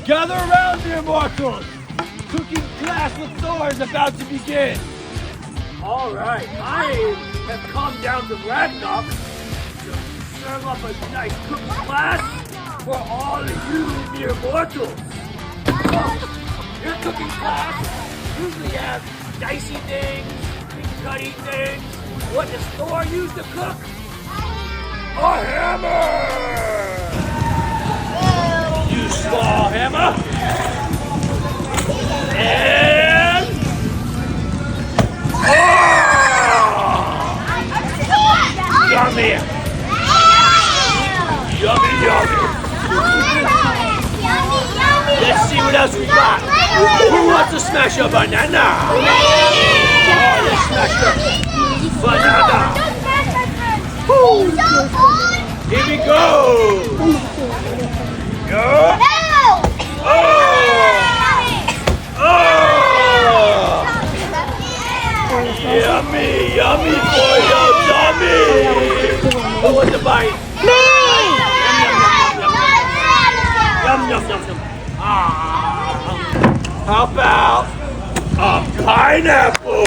Gather around, dear mortals! Cooking class with Thor is about to begin! Alright, I have come down to Ragnarok to serve up a nice cooking class for all of you mere mortals. Your cooking class usually have dicey things, cutty things. What does Thor use to cook? A hammer! You small hammer! And... Yummy! Yummy, yummy! Let's see what else we got! Who wants to smash a banana? Oh, let's smash the banana! Here we go! Go! Oh! Yummy, yummy for your tummy! Who wants to bite? Me! Yum, yum, yum, yum. How about a pineapple?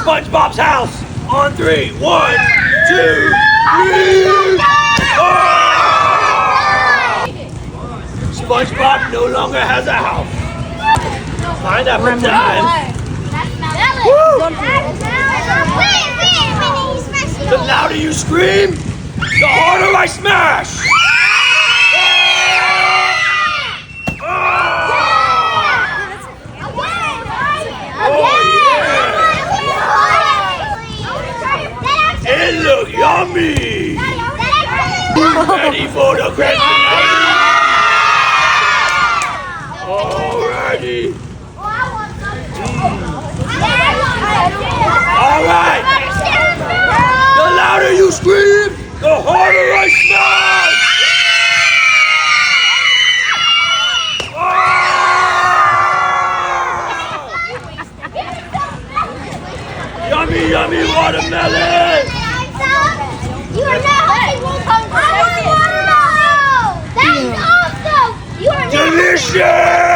SpongeBob's house on 3. 1, 2, 3. SpongeBob no longer has a house. Pineapple time. Woo! The louder you scream, the harder I smash. It looks yummy! Ready for the grand finale? Alrighty! Alright! The louder you scream, the harder I smash! Yummy, yummy watermelon! You are not hungry. I want watermelon! That is awesome! You are not Delicious!